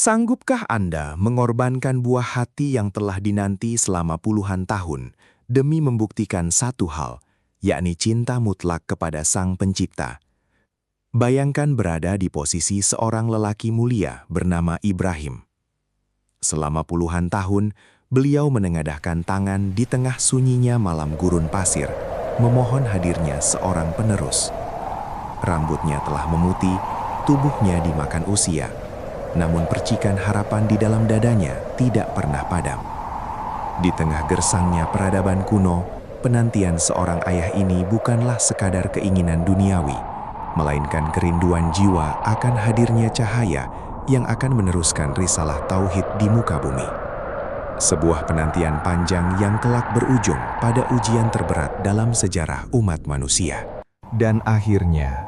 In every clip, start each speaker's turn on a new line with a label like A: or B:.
A: Sanggupkah Anda mengorbankan buah hati yang telah dinanti selama puluhan tahun demi membuktikan satu hal, yakni cinta mutlak kepada Sang Pencipta? Bayangkan berada di posisi seorang lelaki mulia bernama Ibrahim. Selama puluhan tahun, beliau menengadahkan tangan di tengah sunyinya malam gurun pasir, memohon hadirnya seorang penerus. Rambutnya telah memutih, tubuhnya dimakan usia, namun percikan harapan di dalam dadanya tidak pernah padam. Di tengah gersangnya peradaban kuno, penantian seorang ayah ini bukanlah sekadar keinginan duniawi, melainkan kerinduan jiwa akan hadirnya cahaya yang akan meneruskan risalah tauhid di muka bumi. Sebuah penantian panjang yang kelak berujung pada ujian terberat dalam sejarah umat manusia.
B: Dan akhirnya,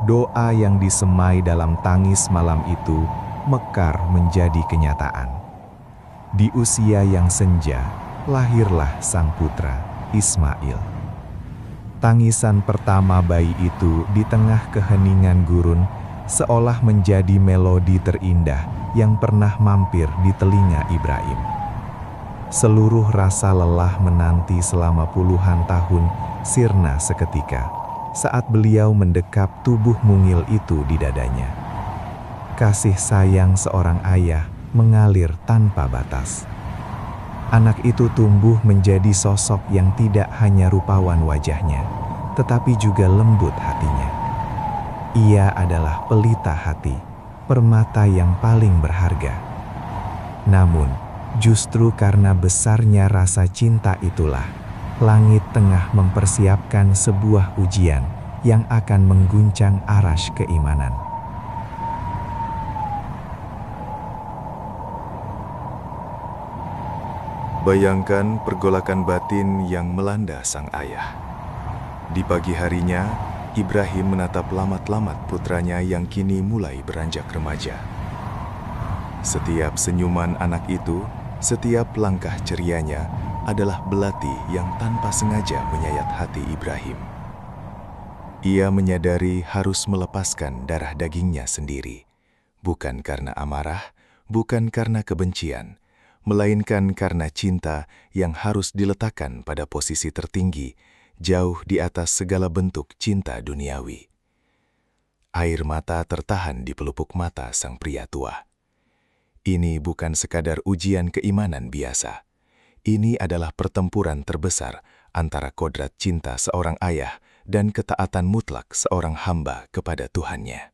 B: doa yang disemai dalam tangis malam itu mekar menjadi kenyataan. Di usia yang senja, lahirlah sang putra, Ismail. Tangisan pertama bayi itu di tengah keheningan gurun seolah menjadi melodi terindah yang pernah mampir di telinga Ibrahim. Seluruh rasa lelah menanti selama puluhan tahun sirna seketika saat beliau mendekap tubuh mungil itu di dadanya. Kasih sayang seorang ayah mengalir tanpa batas. Anak itu tumbuh menjadi sosok yang tidak hanya rupawan wajahnya, tetapi juga lembut hatinya. Ia adalah pelita hati, permata yang paling berharga. Namun, justru karena besarnya rasa cinta itulah, langit tengah mempersiapkan sebuah ujian yang akan mengguncang arasy keimanan.
C: Bayangkan pergolakan batin yang melanda sang ayah. Di pagi harinya, Ibrahim menatap lamat-lamat putranya yang kini mulai beranjak remaja. Setiap senyuman anak itu, setiap langkah cerianya adalah belati yang tanpa sengaja menyayat hati Ibrahim. Ia menyadari harus melepaskan darah dagingnya sendiri, bukan karena amarah, bukan karena kebencian, melainkan karena cinta yang harus diletakkan pada posisi tertinggi, jauh di atas segala bentuk cinta duniawi. Air mata tertahan di pelupuk mata sang pria tua. Ini bukan sekadar ujian keimanan biasa. Ini adalah pertempuran terbesar antara kodrat cinta seorang ayah dan ketaatan mutlak seorang hamba kepada Tuhannya.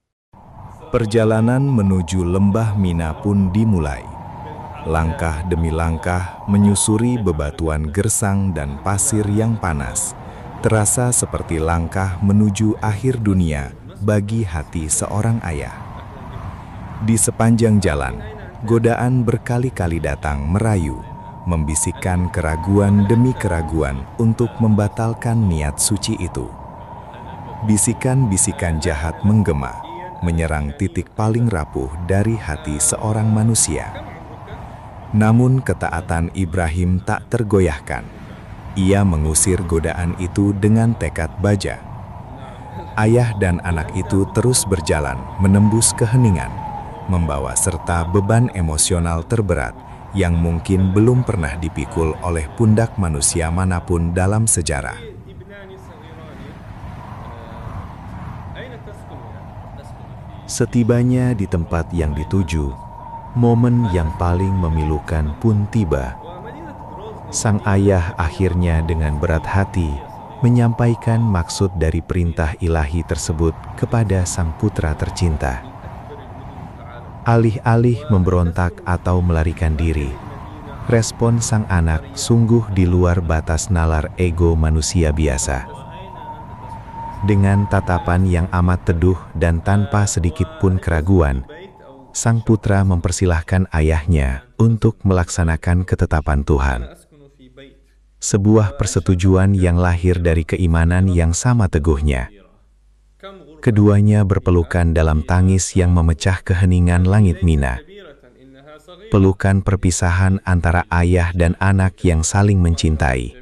B: Perjalanan menuju lembah Mina pun dimulai. Langkah demi langkah menyusuri bebatuan gersang dan pasir yang panas, terasa seperti langkah menuju akhir dunia bagi hati seorang ayah. Di sepanjang jalan, godaan berkali-kali datang merayu, membisikkan keraguan demi keraguan untuk membatalkan niat suci itu. Bisikan-bisikan jahat menggema, menyerang titik paling rapuh dari hati seorang manusia. Namun ketaatan Ibrahim tak tergoyahkan. Ia mengusir godaan itu dengan tekad baja. Ayah dan anak itu terus berjalan menembus keheningan, membawa serta beban emosional terberat yang mungkin belum pernah dipikul oleh pundak manusia manapun dalam sejarah. Setibanya di tempat yang dituju, momen yang paling memilukan pun tiba. Sang ayah akhirnya dengan berat hati menyampaikan maksud dari perintah ilahi tersebut kepada sang putra tercinta. Alih-alih memberontak atau melarikan diri, respon sang anak sungguh di luar batas nalar ego manusia biasa. Dengan tatapan yang amat teduh dan tanpa sedikit pun keraguan, sang putra mempersilahkan ayahnya untuk melaksanakan ketetapan Tuhan. Sebuah persetujuan yang lahir dari keimanan yang sama teguhnya. Keduanya berpelukan dalam tangis yang memecah keheningan langit Mina. Pelukan perpisahan antara ayah dan anak yang saling mencintai.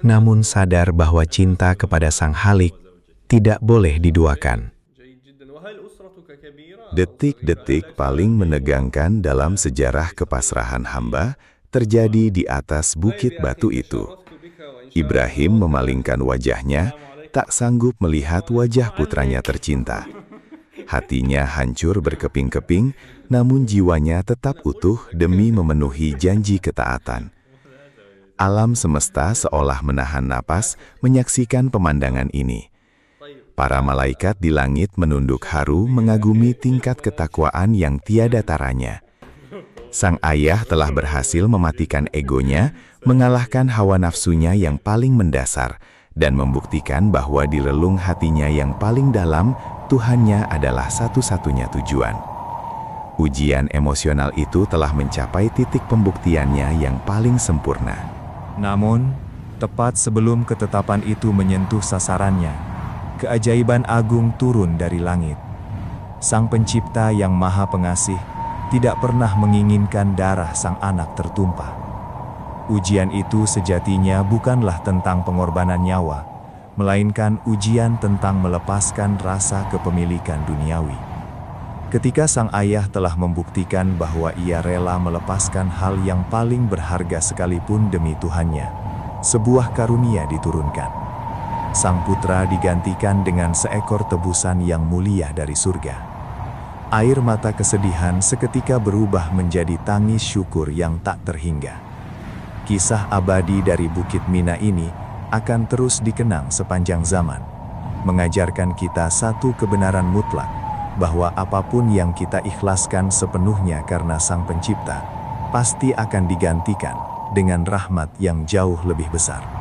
B: Namun sadar bahwa cinta kepada Sang Khalik tidak boleh diduakan.
C: Detik-detik paling menegangkan dalam sejarah kepasrahan hamba terjadi di atas bukit batu itu. Ibrahim memalingkan wajahnya, tak sanggup melihat wajah putranya tercinta. Hatinya hancur berkeping-keping, namun jiwanya tetap utuh demi memenuhi janji ketaatan. Alam semesta seolah menahan napas menyaksikan pemandangan ini. Para malaikat di langit menunduk haru mengagumi tingkat ketakwaan yang tiada taranya. Sang ayah telah berhasil mematikan egonya, mengalahkan hawa nafsunya yang paling mendasar, dan membuktikan bahwa di relung hatinya yang paling dalam, Tuhannya adalah satu-satunya tujuan. Ujian emosional itu telah mencapai titik pembuktiannya yang paling sempurna.
B: Namun, tepat sebelum ketetapan itu menyentuh sasarannya, keajaiban agung turun dari langit. Sang Pencipta yang Maha Pengasih tidak pernah menginginkan darah sang anak tertumpah. Ujian itu sejatinya bukanlah tentang pengorbanan nyawa, melainkan ujian tentang melepaskan rasa kepemilikan duniawi. Ketika sang ayah telah membuktikan bahwa ia rela melepaskan hal yang paling berharga sekalipun demi Tuhannya, sebuah karunia diturunkan. Sang putra digantikan dengan seekor tebusan yang mulia dari surga. Air mata kesedihan seketika berubah menjadi tangis syukur yang tak terhingga. Kisah abadi dari Bukit Mina ini akan terus dikenang sepanjang zaman, mengajarkan kita satu kebenaran mutlak, bahwa apapun yang kita ikhlaskan sepenuhnya karena Sang Pencipta, pasti akan digantikan dengan rahmat yang jauh lebih besar.